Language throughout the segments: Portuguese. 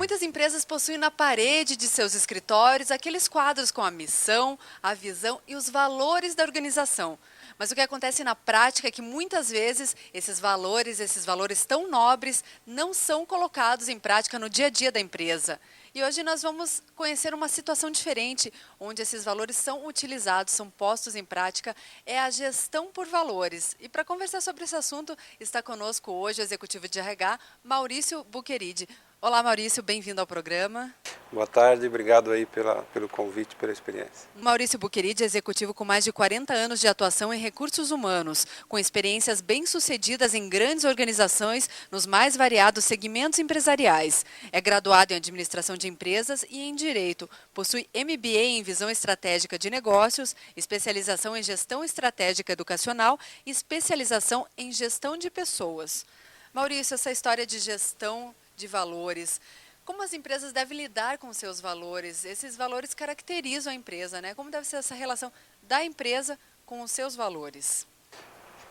Muitas empresas possuem na parede de seus escritórios aqueles quadros com a missão, a visão e os valores da organização. Mas o que acontece na prática é que muitas vezes esses valores tão nobres, não são colocados em prática no dia a dia da empresa. E hoje nós vamos conhecer uma situação diferente, onde esses valores são utilizados, são postos em prática, é a gestão por valores. E para conversar sobre esse assunto, está conosco hoje o executivo de RH, Maurício Buqueride. Olá, Maurício, bem-vindo ao programa. Boa tarde, obrigado aí pelo convite, pela experiência. Maurício Buqueride é executivo com mais de 40 anos de atuação em recursos humanos, com experiências bem-sucedidas em grandes organizações nos mais variados segmentos empresariais. É graduado em administração de empresas e em direito. Possui MBA em visão estratégica de negócios, especialização em gestão estratégica educacional e especialização em gestão de pessoas. Maurício, essa história de gestão de valores, como as empresas devem lidar com seus valores? Esses valores caracterizam a empresa, né? Como deve ser essa relação da empresa com os seus valores?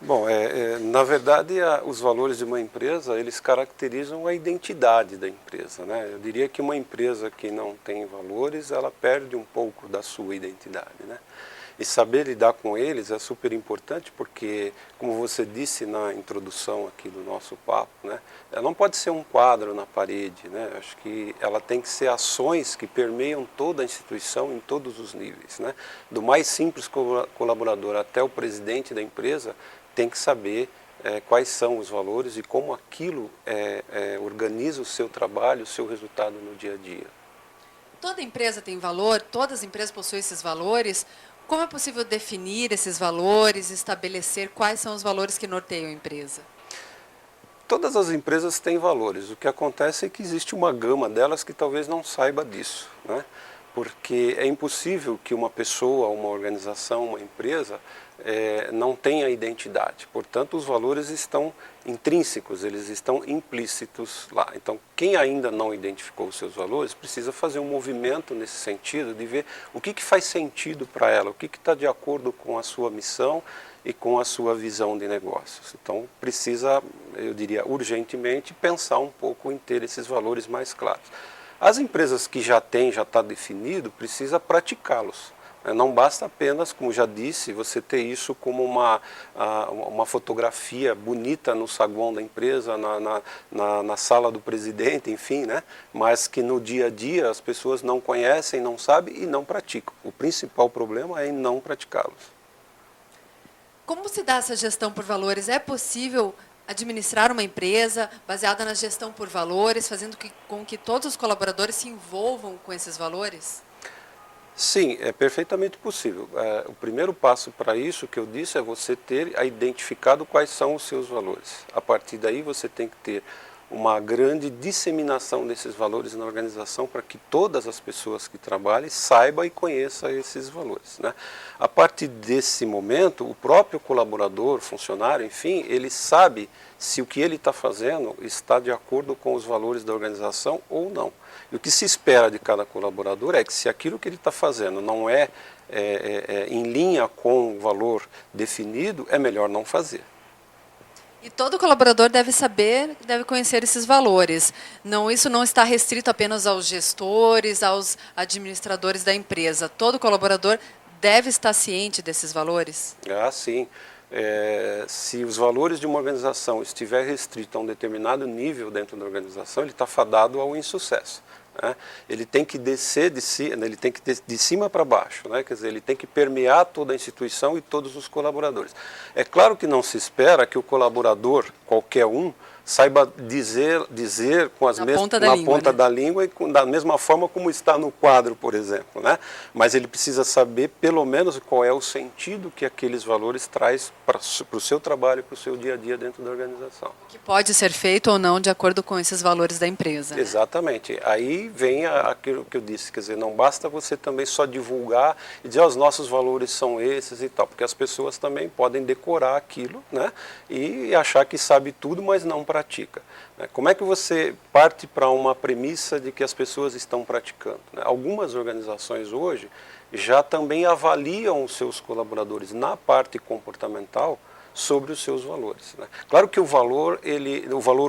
Bom, na verdade, os valores de uma empresa, eles caracterizam a identidade da empresa, né? Eu diria que uma empresa que não tem valores, ela perde um pouco da sua identidade, né? E saber lidar com eles é super importante porque, como você disse na introdução aqui do nosso papo, né, ela não pode ser um quadro na parede, né? Acho que ela tem que ser ações que permeiam toda a instituição em todos os níveis, né? Do mais simples colaborador até o presidente da empresa tem que saber quais são os valores e como aquilo organiza o seu trabalho, o seu resultado no dia a dia. Toda empresa tem valor, todas as empresas possuem esses valores. Como é possível definir esses valores, estabelecer quais são os valores que norteiam a empresa? Todas as empresas têm valores. O que acontece é que existe uma gama delas que talvez não saiba disso, né? Porque é impossível que uma pessoa, uma organização, uma empresa não tenha identidade. Portanto, os valores estão intrínsecos, eles estão implícitos lá. Então, quem ainda não identificou os seus valores precisa fazer um movimento nesse sentido de ver o que faz sentido para ela, o que está de acordo com a sua missão e com a sua visão de negócios. Então, precisa, eu diria, urgentemente pensar um pouco em ter esses valores mais claros. As empresas que já têm, já está definido, precisa praticá-los. Não basta apenas, como já disse, você ter isso como uma fotografia bonita no saguão da empresa, na sala do presidente, enfim, né? Mas que no dia a dia as pessoas não conhecem, não sabem e não praticam. O principal problema é em não praticá-los. Como se dá essa gestão por valores? É possível administrar uma empresa baseada na gestão por valores, fazendo com que todos os colaboradores se envolvam com esses valores? Sim, é perfeitamente possível. O primeiro passo para isso que eu disse é você ter identificado quais são os seus valores. A partir daí você tem que ter uma grande disseminação desses valores na organização para que todas as pessoas que trabalhem saibam e conheçam esses valores, né? A partir desse momento, o próprio colaborador, funcionário, enfim, ele sabe se o que ele está fazendo está de acordo com os valores da organização ou não. E o que se espera de cada colaborador é que se aquilo que ele está fazendo não é em linha com o valor definido, é melhor não fazer. E todo colaborador deve saber, deve conhecer esses valores. Isso não está restrito apenas aos gestores, aos administradores da empresa. Todo colaborador deve estar ciente desses valores? Ah, sim. Se os valores de uma organização estiver restrito a um determinado nível dentro da organização, ele está fadado ao insucesso, né? Ele tem que descer ele tem que de cima para baixo, né? Quer dizer, ele tem que permear toda a instituição e todos os colaboradores. É claro que não se espera que o colaborador, qualquer um, saiba dizer com as na ponta da língua e da mesma forma como está no quadro, por exemplo, né? Mas ele precisa saber pelo menos qual é o sentido que aqueles valores traz para o seu trabalho, para o seu dia a dia dentro da organização. Que pode ser feito ou não de acordo com esses valores da empresa, né? Exatamente. Aí vem aquilo que eu disse, quer dizer, não basta você também só divulgar e dizer os nossos valores são esses e tal, porque as pessoas também podem decorar aquilo, né? E achar que sabe tudo, mas não pratica. Como é que você parte para uma premissa de que as pessoas estão praticando? Algumas organizações hoje já também avaliam os seus colaboradores na parte comportamental sobre os seus valores, né? Claro que o valor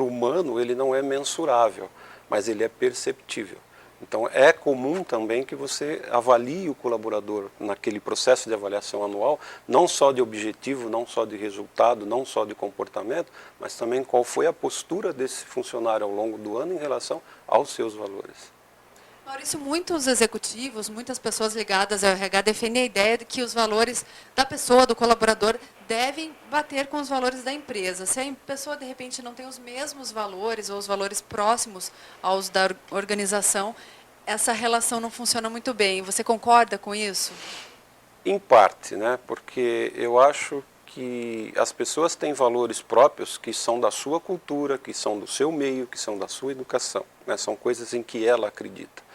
humano ele não é mensurável, mas ele é perceptível. Então é comum também que você avalie o colaborador naquele processo de avaliação anual, não só de objetivo, não só de resultado, não só de comportamento, mas também qual foi a postura desse funcionário ao longo do ano em relação aos seus valores. Maurício, muitos executivos, muitas pessoas ligadas ao RH defendem a ideia de que os valores da pessoa, do colaborador, devem bater com os valores da empresa. Se a pessoa, de repente, não tem os mesmos valores ou os valores próximos aos da organização, essa relação não funciona muito bem. Você concorda com isso? Em parte, né? Porque eu acho que as pessoas têm valores próprios que são da sua cultura, que são do seu meio, que são da sua educação, né? São coisas em que ela acredita.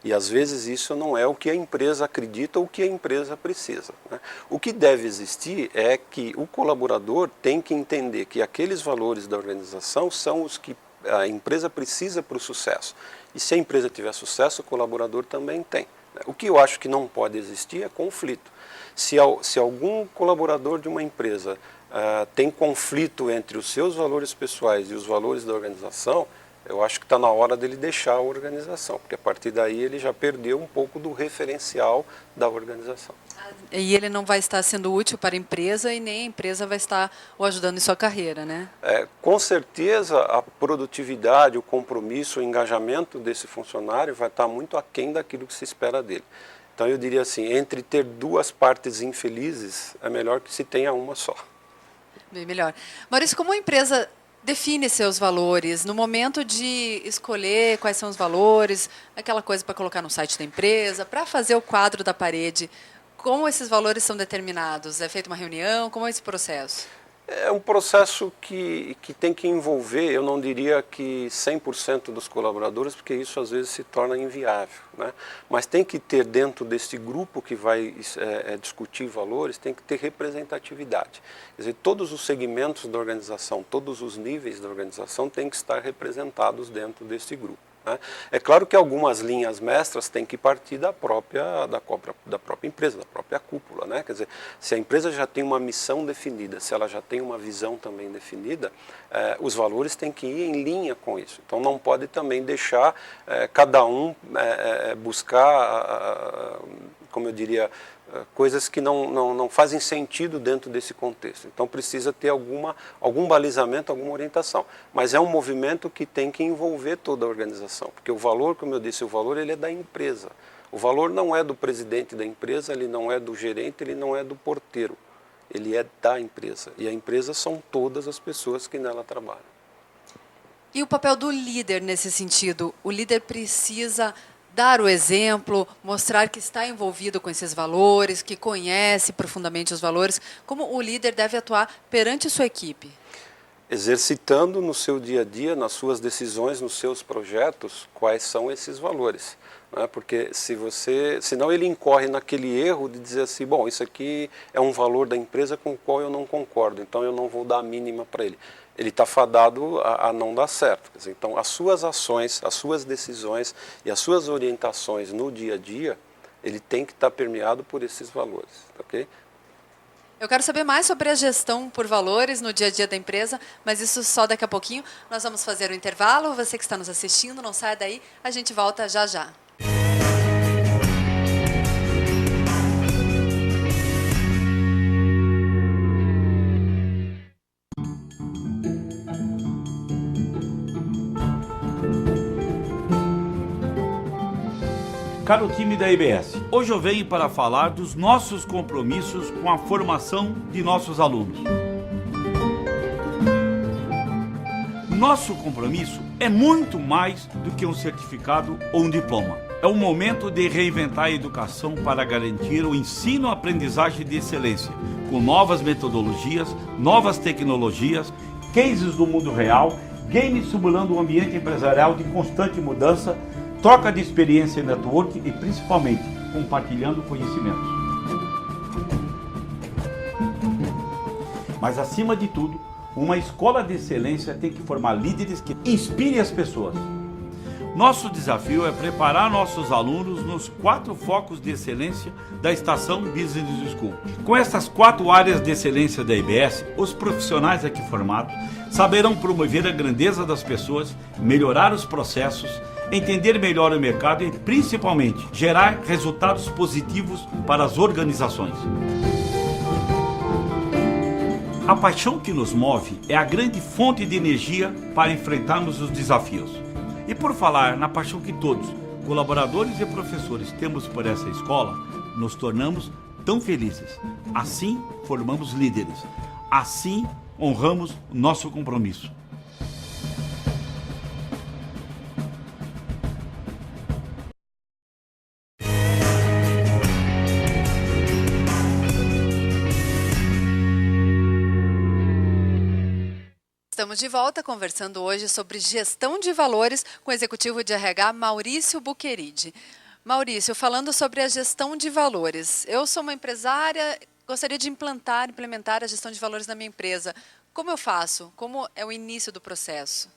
E às vezes isso não é o que a empresa acredita ou o que a empresa precisa, né? O que deve existir é que o colaborador tem que entender que aqueles valores da organização são os que a empresa precisa para o sucesso. E se a empresa tiver sucesso, o colaborador também tem. O que eu acho que não pode existir é conflito. Se algum colaborador de uma empresa tem conflito entre os seus valores pessoais e os valores da organização, eu acho que está na hora dele deixar a organização, porque a partir daí ele já perdeu um pouco do referencial da organização. E ele não vai estar sendo útil para a empresa e nem a empresa vai estar o ajudando em sua carreira, né? Com certeza a produtividade, o compromisso, o engajamento desse funcionário vai estar muito aquém daquilo que se espera dele. Então eu diria assim, entre ter duas partes infelizes, é melhor que se tenha uma só. Bem melhor. Maurício, como a empresa define seus valores no momento de escolher quais são os valores, aquela coisa para colocar no site da empresa, para fazer o quadro da parede, como esses valores são determinados? É feita uma reunião? Como é esse processo? É um processo que tem que envolver, eu não diria que 100% dos colaboradores, porque isso às vezes se torna inviável, né? Mas tem que ter dentro desse grupo que vai discutir valores, tem que ter representatividade. Quer dizer, todos os segmentos da organização, todos os níveis da organização têm que estar representados dentro desse grupo, né? É claro que algumas linhas mestras têm que partir da própria empresa, da própria cúpula, né? Quer dizer, se a empresa já tem uma missão definida, se ela já tem uma visão também definida, os valores têm que ir em linha com isso. Então não pode também deixar cada um buscar, como eu diria, coisas que não fazem sentido dentro desse contexto. Então precisa ter algum balizamento, alguma orientação. Mas é um movimento que tem que envolver toda a organização, porque o valor, como eu disse, o valor ele é da empresa. O valor não é do presidente da empresa, ele não é do gerente, ele não é do porteiro. Ele é da empresa. E a empresa são todas as pessoas que nela trabalham. E o papel do líder nesse sentido? O líder precisa dar o exemplo, mostrar que está envolvido com esses valores, que conhece profundamente os valores. Como o líder deve atuar perante sua equipe? Exercitando no seu dia a dia, nas suas decisões, nos seus projetos, quais são esses valores, né? Porque senão ele incorre naquele erro de dizer assim, bom, isso aqui é um valor da empresa com o qual eu não concordo, então eu não vou dar a mínima para ele. Ele está fadado a não dar certo. Quer dizer, então, as suas ações, as suas decisões e as suas orientações no dia a dia, ele tem que estar permeado por esses valores, ok? Eu quero saber mais sobre a gestão por valores no dia a dia da empresa, mas isso só daqui a pouquinho. Nós vamos fazer o intervalo. Você que está nos assistindo, não saia daí. A gente volta já já. Caro time da IBS, hoje eu venho para falar dos nossos compromissos com a formação de nossos alunos. Nosso compromisso é muito mais do que um certificado ou um diploma. É um momento de reinventar a educação para garantir o ensino-aprendizagem de excelência, com novas metodologias, novas tecnologias, cases do mundo real, games simulando um ambiente empresarial de constante mudança, troca de experiência e network e, principalmente, compartilhando conhecimentos. Mas, acima de tudo, uma escola de excelência tem que formar líderes que inspirem as pessoas. Nosso desafio é preparar nossos alunos nos 4 focos de excelência da Estação Business School. Com essas 4 áreas de excelência da IBS, os profissionais aqui formados saberão promover a grandeza das pessoas, melhorar os processos, entender melhor o mercado e, principalmente, gerar resultados positivos para as organizações. A paixão que nos move é a grande fonte de energia para enfrentarmos os desafios. E por falar na paixão que todos, colaboradores e professores, temos por essa escola, nos tornamos tão felizes. Assim, formamos líderes. Assim, honramos nosso compromisso. Estamos de volta conversando hoje sobre gestão de valores com o executivo de RH Maurício Buqueride. Maurício, falando sobre a gestão de valores. Eu sou uma empresária, gostaria de implementar a gestão de valores na minha empresa. Como eu faço? Como é o início do processo?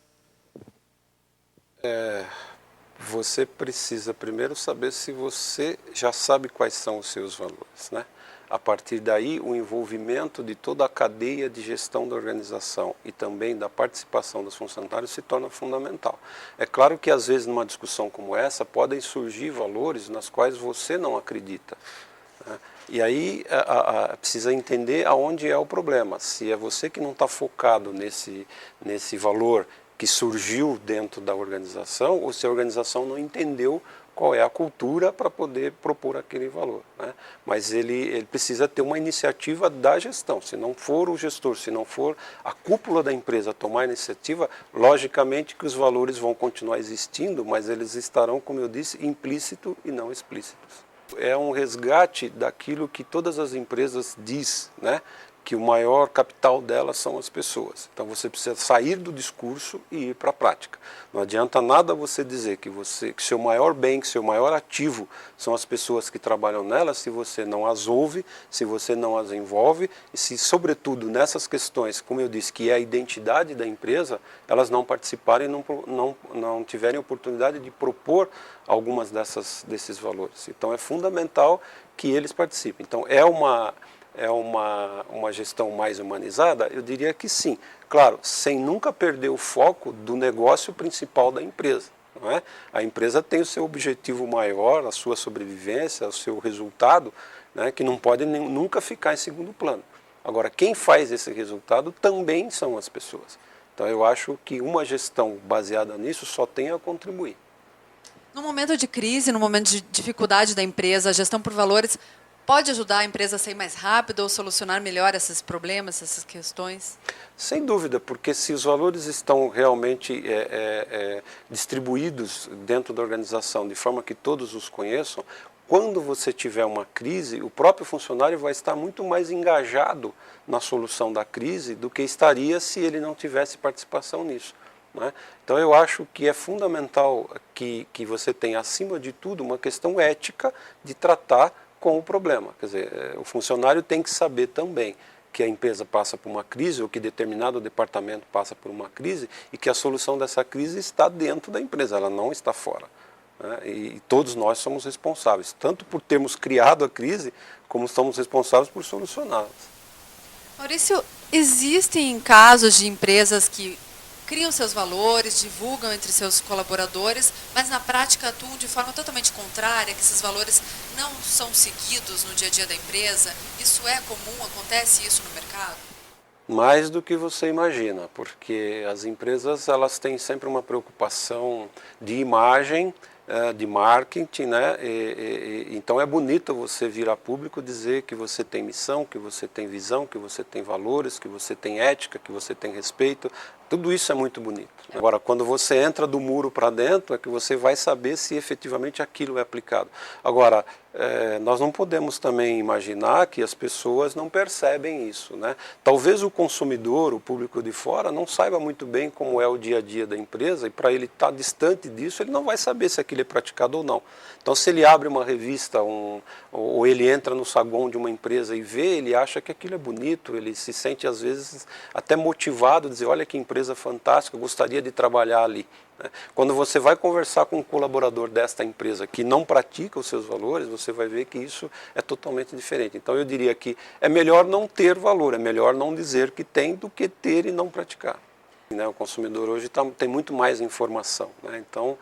Você precisa primeiro saber se você já sabe quais são os seus valores, né? A partir daí, o envolvimento de toda a cadeia de gestão da organização e também da participação dos funcionários se torna fundamental. É claro que, às vezes, numa discussão como essa, podem surgir valores nas quais você não acredita, né? E aí, precisa entender aonde é o problema. Se é você que não está focado nesse valor que surgiu dentro da organização, ou se a organização não entendeu qual é a cultura para poder propor aquele valor, né? Mas ele precisa ter uma iniciativa da gestão. Se não for o gestor, se não for a cúpula da empresa tomar a iniciativa, logicamente que os valores vão continuar existindo, mas eles estarão, como eu disse, implícitos e não explícitos. É um resgate daquilo que todas as empresas dizem, né? Que o maior capital delas são as pessoas. Então você precisa sair do discurso e ir para a prática. Não adianta nada você dizer que seu maior bem, que seu maior ativo são as pessoas que trabalham nelas, se você não as ouve, se você não as envolve, e se, sobretudo, nessas questões, como eu disse, que é a identidade da empresa, elas não participarem e não tiverem oportunidade de propor algumas desses valores. Então é fundamental que eles participem. Então é uma gestão mais humanizada? Eu diria que sim. Claro, sem nunca perder o foco do negócio principal da empresa, não é? A empresa tem o seu objetivo maior, a sua sobrevivência, o seu resultado, né, que não pode nunca ficar em segundo plano. Agora, quem faz esse resultado também são as pessoas. Então, eu acho que uma gestão baseada nisso só tem a contribuir. No momento de crise, no momento de dificuldade da empresa, a gestão por valores pode ajudar a empresa a sair mais rápido ou solucionar melhor esses problemas, essas questões? Sem dúvida, porque se os valores estão realmente distribuídos dentro da organização de forma que todos os conheçam, quando você tiver uma crise, o próprio funcionário vai estar muito mais engajado na solução da crise do que estaria se ele não tivesse participação nisso, né? Então eu acho que é fundamental que você tenha, acima de tudo, uma questão ética de tratar com o problema. Quer dizer, o funcionário tem que saber também que a empresa passa por uma crise ou que determinado departamento passa por uma crise e que a solução dessa crise está dentro da empresa, ela não está fora, né? E todos nós somos responsáveis, tanto por termos criado a crise, como somos responsáveis por solucioná-las. Maurício, existem casos de empresas que criam seus valores, divulgam entre seus colaboradores, mas na prática atuam de forma totalmente contrária, que esses valores não são seguidos no dia a dia da empresa? Isso é comum? Acontece isso no mercado? Mais do que você imagina, porque as empresas elas têm sempre uma preocupação de imagem, de marketing, né? Então é bonito você vir a público dizer que você tem missão, que você tem visão, que você tem valores, que você tem ética, que você tem respeito. Tudo isso é muito bonito. Agora, quando você entra do muro para dentro, é que você vai saber se efetivamente aquilo é aplicado. Agora, nós não podemos também imaginar que as pessoas não percebem isso, né? Talvez o consumidor, o público de fora, não saiba muito bem como é o dia a dia da empresa e para ele estar distante disso, ele não vai saber se aquilo é praticado ou não. Então, se ele abre uma revista ou ele entra no saguão de uma empresa e vê, ele acha que aquilo é bonito, ele se sente às vezes até motivado a dizer, olha que empresa fantástica, eu gostaria de trabalhar ali, né? Quando você vai conversar com um colaborador desta empresa que não pratica os seus valores, você vai ver que isso é totalmente diferente. Então eu diria que é melhor não ter valor, é melhor não dizer que tem do que ter e não praticar. O consumidor hoje tem muito mais informação, né? Então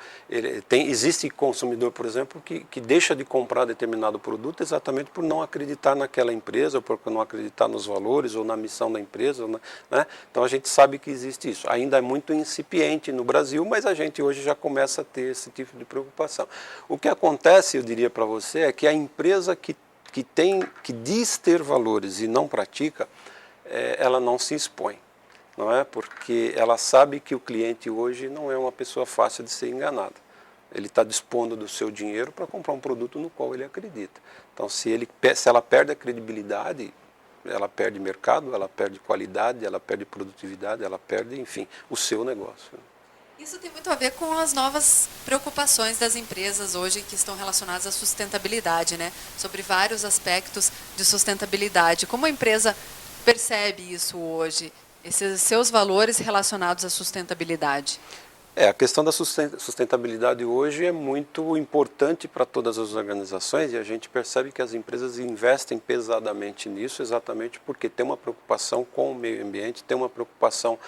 existe consumidor, por exemplo, que deixa de comprar determinado produto exatamente por não acreditar naquela empresa, ou por não acreditar nos valores ou na missão da empresa, né? Então a gente sabe que existe isso. Ainda é muito incipiente no Brasil, mas a gente hoje já começa a ter esse tipo de preocupação. O que acontece, eu diria para você, é que a empresa que diz ter valores e não pratica, ela não se expõe. Não é? Porque ela sabe que o cliente hoje não é uma pessoa fácil de ser enganada. Ele está dispondo do seu dinheiro para comprar um produto no qual ele acredita. Então, se ela perde a credibilidade, ela perde mercado, ela perde qualidade, ela perde produtividade, ela perde, enfim, o seu negócio. Isso tem muito a ver com as novas preocupações das empresas hoje que estão relacionadas à sustentabilidade, né? Sobre vários aspectos de sustentabilidade. Como a empresa percebe isso hoje? Esses seus valores relacionados à sustentabilidade? A questão da sustentabilidade hoje é muito importante para todas as organizações e a gente percebe que as empresas investem pesadamente nisso exatamente porque tem uma preocupação com o meio ambiente, tem uma preocupação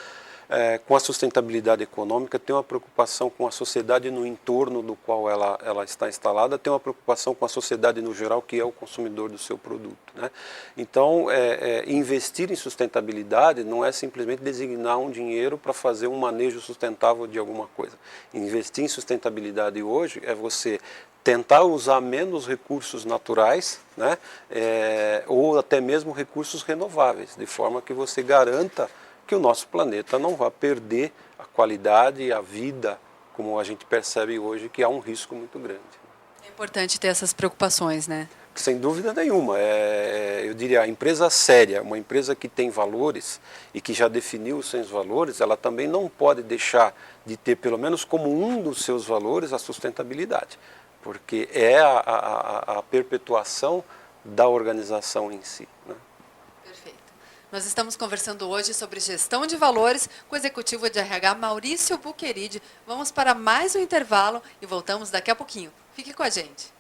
com a sustentabilidade econômica, tem uma preocupação com a sociedade no entorno do qual ela está instalada, tem uma preocupação com a sociedade no geral, que é o consumidor do seu produto, né? Então, investir em sustentabilidade não é simplesmente designar um dinheiro para fazer um manejo sustentável de alguma coisa. Investir em sustentabilidade hoje é você tentar usar menos recursos naturais, né? Ou até mesmo recursos renováveis, de forma que você garanta que o nosso planeta não vá perder a qualidade e a vida, como a gente percebe hoje, que há um risco muito grande. É importante ter essas preocupações, né? Sem dúvida nenhuma. Eu diria, a empresa séria, uma empresa que tem valores e que já definiu os seus valores, ela também não pode deixar de ter, pelo menos como um dos seus valores, a sustentabilidade, porque é a perpetuação da organização em si, né? Nós estamos conversando hoje sobre gestão de valores com o executivo de RH Maurício Buqueride. Vamos para mais um intervalo e voltamos daqui a pouquinho. Fique com a gente.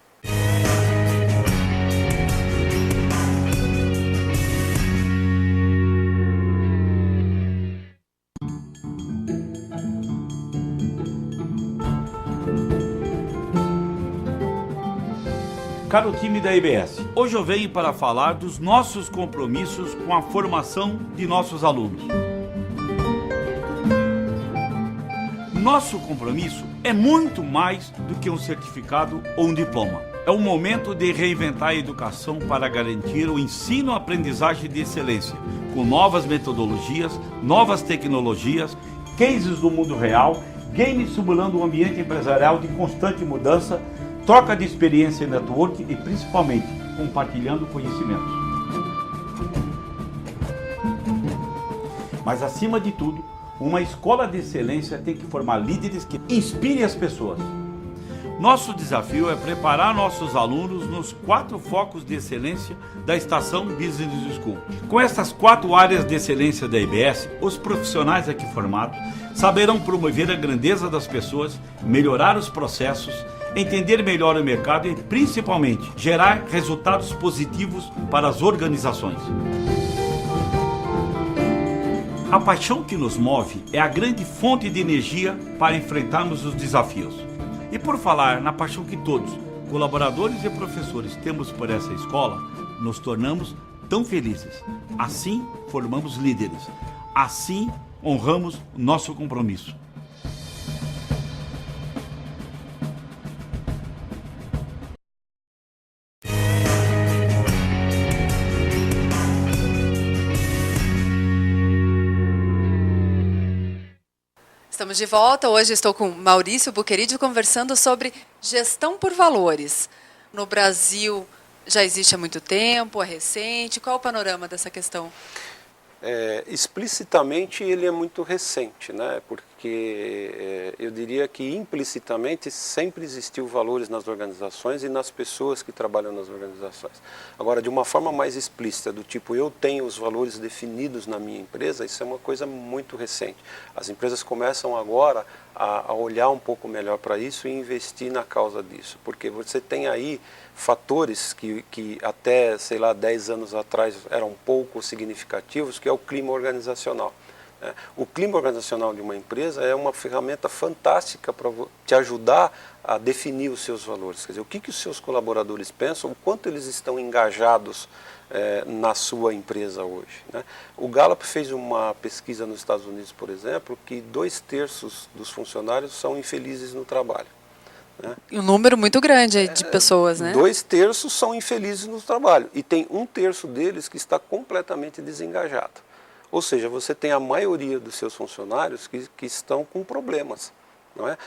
Caro time da IBS, hoje eu venho para falar dos nossos compromissos com a formação de nossos alunos. Nosso compromisso é muito mais do que um certificado ou um diploma. É o momento de reinventar a educação para garantir o ensino-aprendizagem de excelência, com novas metodologias, novas tecnologias, cases do mundo real, games simulando um ambiente empresarial de constante mudança, troca de experiência e network e, principalmente, compartilhando conhecimentos. Mas, acima de tudo, uma escola de excelência tem que formar líderes que inspirem as pessoas. Nosso desafio é preparar nossos alunos nos 4 focos de excelência da Estação Business School. Com essas 4 áreas de excelência da IBS, os profissionais aqui formados saberão promover a grandeza das pessoas, melhorar os processos, entender melhor o mercado e, principalmente, gerar resultados positivos para as organizações. A paixão que nos move é a grande fonte de energia para enfrentarmos os desafios. E por falar na paixão que todos, colaboradores e professores, temos por essa escola, nos tornamos tão felizes. Assim, formamos líderes. Assim, honramos nosso compromisso. Estamos de volta. Hoje estou com Maurício Buqueride conversando sobre gestão por valores. No Brasil já existe há muito tempo, é recente. Qual é o panorama dessa questão? Explicitamente ele é muito recente, né? porque eu diria que implicitamente sempre existiu valores nas organizações e nas pessoas que trabalham nas organizações. Agora, de uma forma mais explícita, do tipo eu tenho os valores definidos na minha empresa, isso é uma coisa muito recente. As empresas começam agora a olhar um pouco melhor para isso e investir na causa disso, porque você tem aí fatores que até, sei lá, 10 anos atrás eram pouco significativos, que é o clima organizacional. O clima organizacional de uma empresa é uma ferramenta fantástica para te ajudar a definir os seus valores. Quer dizer, o que os seus colaboradores pensam, o quanto eles estão engajados na sua empresa hoje. O Gallup fez uma pesquisa nos Estados Unidos, por exemplo, que 2/3 dos funcionários são infelizes no trabalho. E um número muito grande de pessoas, né? 2/3 são infelizes no trabalho e tem 1/3 deles que está completamente desengajado. Ou seja, você tem a maioria dos seus funcionários que estão com problemas, não é?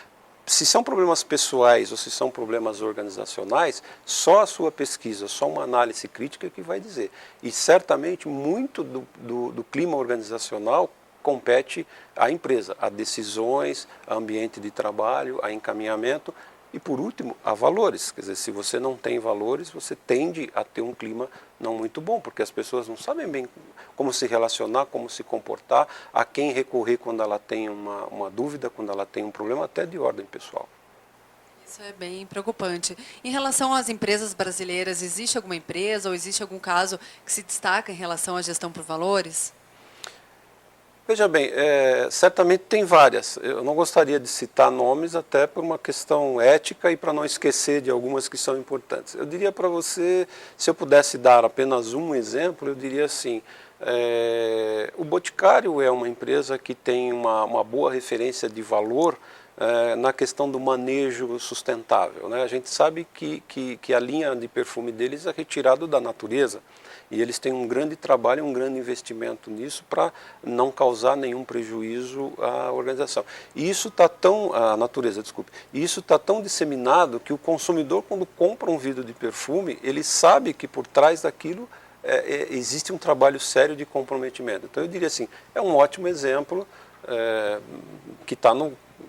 Se são problemas pessoais ou se são problemas organizacionais, só a sua pesquisa, só uma análise crítica que vai dizer. E certamente muito do clima organizacional compete à empresa, a decisões, a ambiente de trabalho, a encaminhamento e, por último, a valores. Quer dizer, se você não tem valores, você tende a ter um clima não muito bom, porque as pessoas não sabem bem como se relacionar, como se comportar, a quem recorrer quando ela tem uma dúvida, quando ela tem um problema, até de ordem pessoal. Isso é bem preocupante. Em relação às empresas brasileiras, existe alguma empresa ou existe algum caso que se destaca em relação à gestão por valores? Veja bem, certamente tem várias. Eu não gostaria de citar nomes, até por uma questão ética e para não esquecer de algumas que são importantes. Eu diria para você, se eu pudesse dar apenas um exemplo, eu diria assim, o Boticário é uma empresa que tem uma boa referência de valor na questão do manejo sustentável, né? A gente sabe que a linha de perfume deles é retirada da natureza. E eles têm um grande trabalho, um grande investimento nisso para não causar nenhum prejuízo à organização. E isso está tão, à natureza, desculpe, e isso está tão disseminado que o consumidor, quando compra um vidro de perfume, ele sabe que por trás daquilo existe um trabalho sério de comprometimento. Então eu diria assim, é um ótimo exemplo que está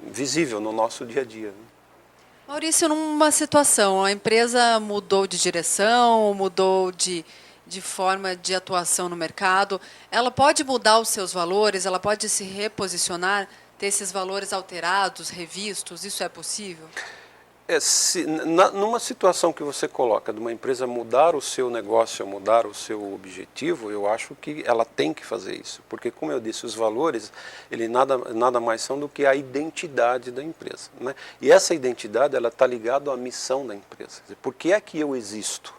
visível no nosso dia a dia, né? Maurício, numa situação, a empresa mudou de direção, mudou de forma de atuação no mercado, ela pode mudar os seus valores, ela pode se reposicionar, ter esses valores alterados, revistos, isso é possível? Numa situação que você coloca de uma empresa mudar o seu negócio, mudar o seu objetivo, eu acho que ela tem que fazer isso. Porque, como eu disse, os valores, ele nada mais são do que a identidade da empresa, né? E essa identidade está ligada à missão da empresa. Quer dizer, por que é que eu existo?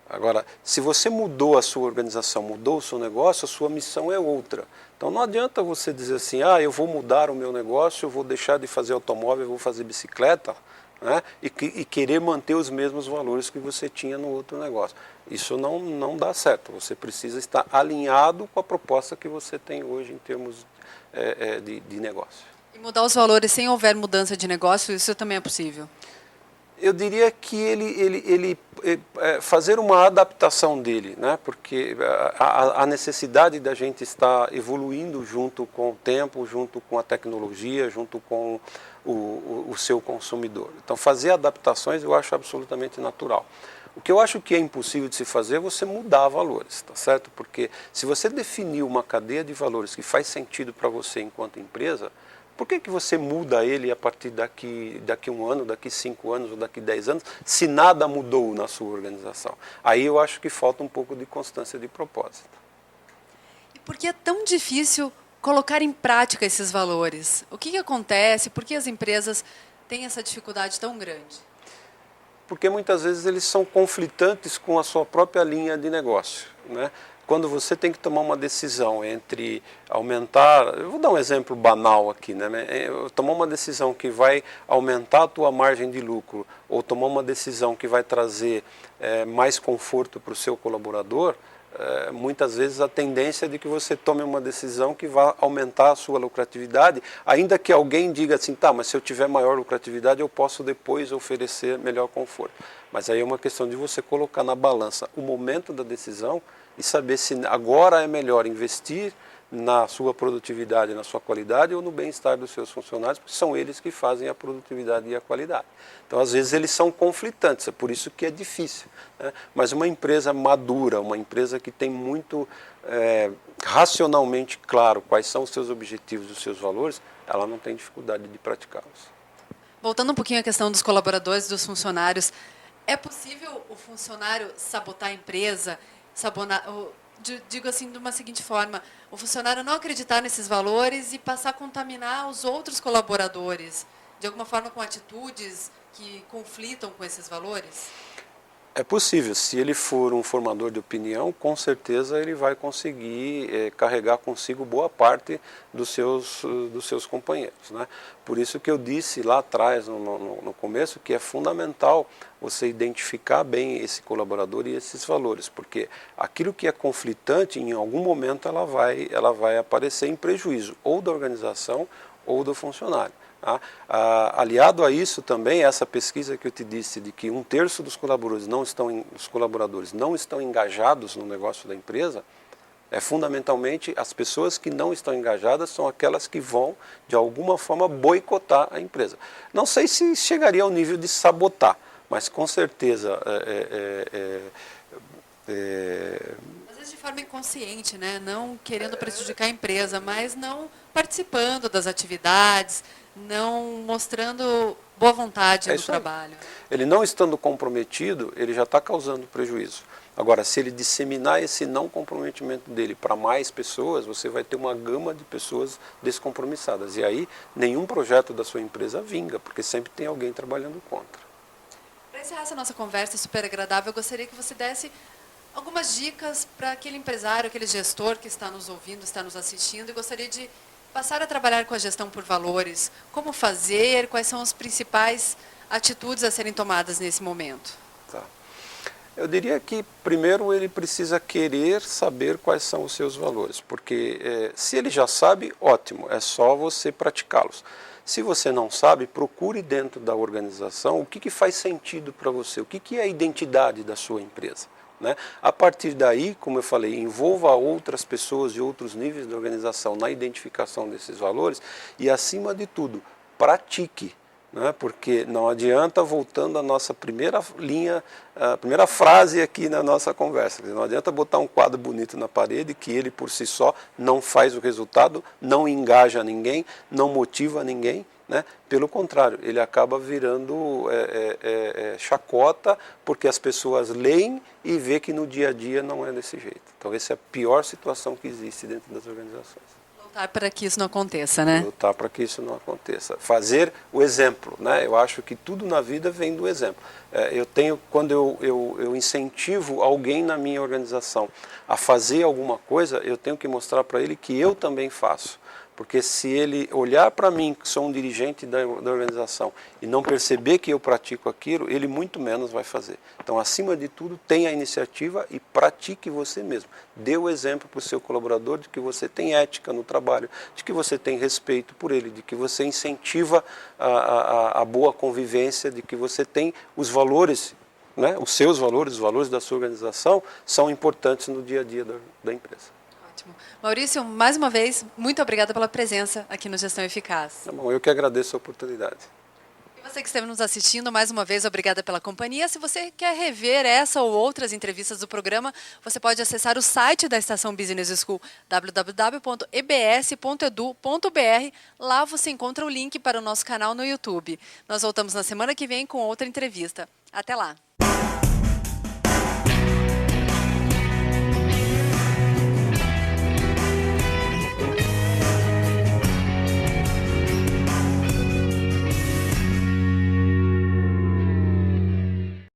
Agora, se você mudou a sua organização, mudou o seu negócio, a sua missão é outra. Então não adianta você dizer assim, eu vou mudar o meu negócio, eu vou deixar de fazer automóvel, eu vou fazer bicicleta, né, e querer manter os mesmos valores que você tinha no outro negócio. Isso não dá certo, você precisa estar alinhado com a proposta que você tem hoje em termos de negócio. E mudar os valores sem houver mudança de negócio, isso também é possível? Eu diria que ele fazer uma adaptação dele, né? Porque a necessidade da gente estar evoluindo junto com o tempo, junto com a tecnologia, junto com o seu consumidor. Então, fazer adaptações eu acho absolutamente natural. O que eu acho que é impossível de se fazer é você mudar valores, tá certo? Porque se você definir uma cadeia de valores que faz sentido para você enquanto empresa, por que você muda ele a partir daqui 1 ano, daqui 5 anos ou daqui 10 anos, se nada mudou na sua organização? Aí eu acho que falta um pouco de constância de propósito. E por que é tão difícil colocar em prática esses valores? O que acontece? Por que as empresas têm essa dificuldade tão grande? Porque muitas vezes eles são conflitantes com a sua própria linha de negócio, né? Quando você tem que tomar uma decisão entre aumentar, eu vou dar um exemplo banal aqui, né? Tomar uma decisão que vai aumentar a tua margem de lucro ou tomar uma decisão que vai trazer mais conforto para o seu colaborador, muitas vezes a tendência é de que você tome uma decisão que vai aumentar a sua lucratividade, ainda que alguém diga assim, tá, mas se eu tiver maior lucratividade eu posso depois oferecer melhor conforto. Mas aí é uma questão de você colocar na balança o momento da decisão e saber se agora é melhor investir na sua produtividade, na sua qualidade ou no bem-estar dos seus funcionários, porque são eles que fazem a produtividade e a qualidade. Então, às vezes, eles são conflitantes, é por isso que é difícil, né? Mas uma empresa madura, uma empresa que tem muito racionalmente claro quais são os seus objetivos, os seus valores, ela não tem dificuldade de praticá-los. Voltando um pouquinho à questão dos colaboradores, dos funcionários, é possível o funcionário sabotar a empresa, digo assim de uma seguinte forma, o funcionário não acreditar nesses valores e passar a contaminar os outros colaboradores, de alguma forma com atitudes que conflitam com esses valores? É possível, se ele for um formador de opinião, com certeza ele vai conseguir carregar consigo boa parte dos seus companheiros, né? Por isso que eu disse lá atrás, no começo, que é fundamental você identificar bem esse colaborador e esses valores, porque aquilo que é conflitante, em algum momento ela vai aparecer em prejuízo, ou da organização ou do funcionário. Aliado a isso também, essa pesquisa que eu te disse, de que 1/3 dos colaboradores não estão engajados no negócio da empresa, fundamentalmente as pessoas que não estão engajadas são aquelas que vão, de alguma forma, boicotar a empresa. Não sei se chegaria ao nível de sabotar, mas com certeza... Às vezes de forma inconsciente, né? Não querendo prejudicar a empresa, mas não participando das atividades, não mostrando boa vontade no trabalho. Ele não estando comprometido, ele já está causando prejuízo. Agora, se ele disseminar esse não comprometimento dele para mais pessoas, você vai ter uma gama de pessoas descompromissadas. E aí, nenhum projeto da sua empresa vinga, porque sempre tem alguém trabalhando contra. Para encerrar essa nossa conversa super agradável, eu gostaria que você desse algumas dicas para aquele empresário, aquele gestor que está nos ouvindo, está nos assistindo e gostaria de passar a trabalhar com a gestão por valores. Como fazer, quais são as principais atitudes a serem tomadas nesse momento? Tá. Eu diria que, primeiro, ele precisa querer saber quais são os seus valores, porque se ele já sabe, ótimo, é só você praticá-los. Se você não sabe, procure dentro da organização o que faz sentido para você, o que é a identidade da sua empresa, né? A partir daí, como eu falei, envolva outras pessoas de outros níveis da organização na identificação desses valores e, acima de tudo, pratique. Porque não adianta, voltando à nossa primeira linha, a primeira frase aqui na nossa conversa, não adianta botar um quadro bonito na parede que ele por si só não faz o resultado, não engaja ninguém, não motiva ninguém, né? Pelo contrário, ele acaba virando chacota, porque as pessoas leem e vê que no dia a dia não é desse jeito. Talvez essa é a pior situação que existe dentro das organizações. Lutar para que isso não aconteça, né? Lutar para que isso não aconteça. Fazer o exemplo, né? Eu acho que tudo na vida vem do exemplo. Quando eu incentivo alguém na minha organização a fazer alguma coisa, eu tenho que mostrar para ele que eu também faço. Porque se ele olhar para mim, que sou um dirigente da organização, e não perceber que eu pratico aquilo, ele muito menos vai fazer. Então, acima de tudo, tenha a iniciativa e pratique você mesmo. Dê o exemplo para o seu colaborador de que você tem ética no trabalho, de que você tem respeito por ele, de que você incentiva a boa convivência, de que você tem os valores, né? Os seus valores, os valores da sua organização, são importantes no dia a dia da empresa. Maurício, mais uma vez, muito obrigada pela presença aqui no Gestão Eficaz. Tá bom, eu que agradeço a oportunidade. E você que esteve nos assistindo, mais uma vez, obrigada pela companhia. Se você quer rever essa ou outras entrevistas do programa, você pode acessar o site da Estação Business School, www.ebs.edu.br. Lá você encontra o link para o nosso canal no YouTube. Nós voltamos na semana que vem com outra entrevista. Até lá!